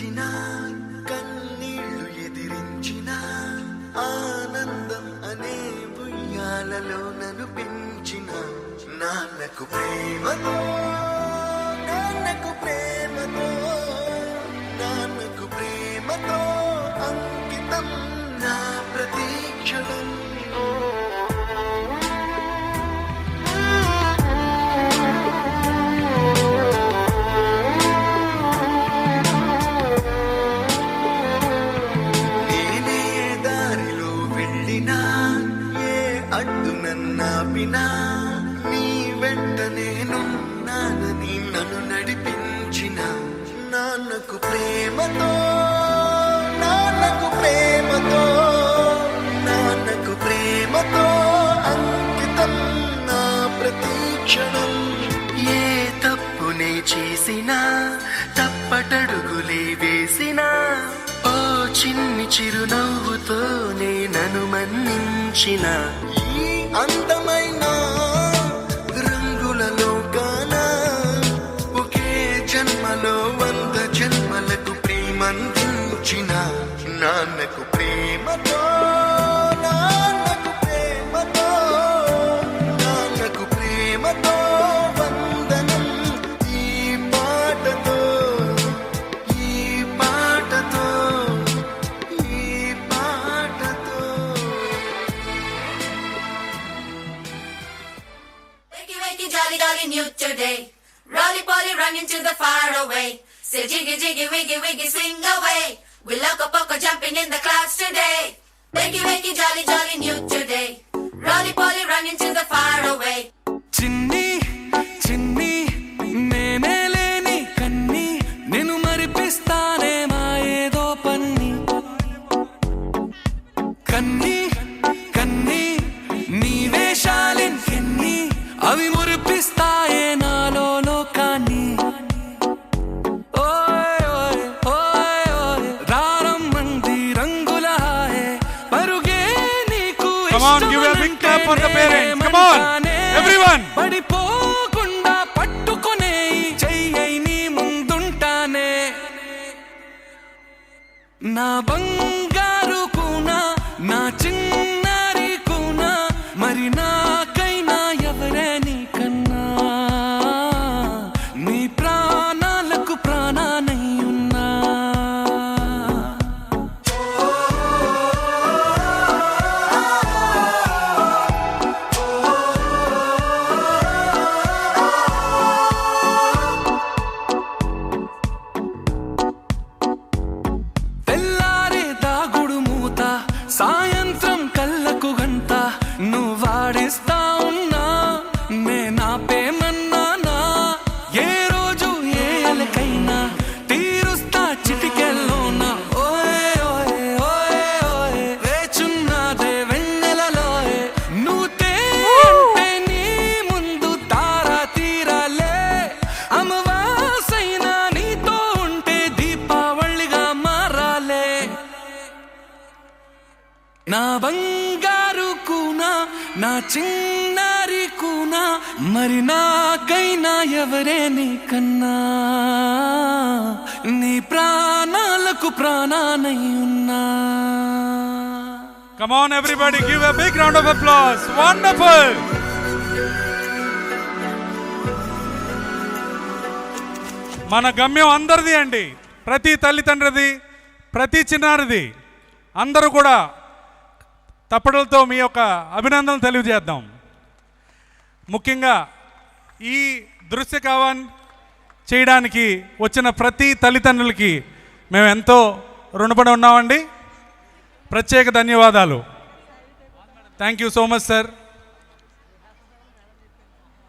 నవ్వించిన కన్నీళ్లు ఎదిరించిన ఆనందం అనే ఉయ్యాలలో నన్ను పెంచిన నాన్నకు ప్రేమతో నాన్నకు ప్రేమతో నాన్నకు ప్రేమతో అంకితం నా ప్రతీక్షణం. నీ వెంట నేనున్నానని నన్ను నడిపించిన నాన్నకు ప్రేమతో నాన్నకు ప్రేమతో నాన్నకు ప్రేమతో అంకితం నా ప్రతీక్షణం. ఏ తప్పునే చేసినా తప్పటడుగులే వేసినా ఓ చిన్ని చిరునవ్వుతోనే నన్ను మన్నించిన ఈ అందమైన రంగుల లోకాన ఒకే జన్మలో 100 జన్మలకు ప్రేమందించిన నాన్నకు ప్రేమతో నాన్నకు ప్రేమతో నాన్నకు ప్రేమతో వందనం. ఈ పాటతో ఈ పాటతో ఈ పాటతో. Jolly jolly new today, Rolly Polly running to the far away. Say jiggy jiggy wiggy wiggy swing away. We loco poco jumping in the clouds today. Wakey wakey jolly jolly new today, Rolly Polly running to the far away. Chinni chinni nene leni kanni nenu maripistane ma edo panni kanni kanni nee veshalin kenni అవి మురిపిస్తాయే నాలో లోకాన్ని. ఓయ్ ఓయ్ ఓయ్ ఓయ్ రారమ్మంది రంగుల హాయే పరుగే నీకు పడిపోకుండా పట్టుకునే చెయ్యి నీ ముందుంటానే. నా బంగారు కూనా నా చిన్నారి కూనా మరి నాకైనా ఎవరే నీకన్నా నీ ప్రాణాలకు ప్రాణానై ఉన్నా. తెల్లారే దాగుడు మూత సాయంత్రం కళ్ళకు గంట నువ్వాడిస్తా ఉన్నా నేనాపేమన్నానా. ఏ రోజు ఏ ఎలకైనా తీరుస్తా చిటికెల్లోనా. ఓయ్ ఓయ్ ఓయ్ ఓయ్ వేచున్నాదే వెన్నెలలోయే నువ్వు తేంటే నీ ముందు తారా తీరాలే. అమవాసైనా నీతో ఉంటే దీపావళిగా మారాలే. నా బంగారు కూనా నా చిన్నారి కూనా మరి నాకైనా ఎవరే నీకన్నా నీ ప్రాణాలకు ప్రాణానై ఉన్నా. Come on everybody, give a big round of applause. Wonderful. మన గమ్యం అందరిది అండి, ప్రతి తల్లిదండ్రిది, ప్రతి చిన్నారిది. అందరూ కూడా తప్పడలతో మీ యొక్క అభినందనలు తెలియజేద్దాం. ముఖ్యంగా ఈ దృశ్య కావాన్ చేయడానికి వచ్చిన ప్రతి తల్లిదండ్రులకి మేము ఎంతో రుణపడి ఉన్నామండి. ప్రత్యేక ధన్యవాదాలు. Thank you so much sir.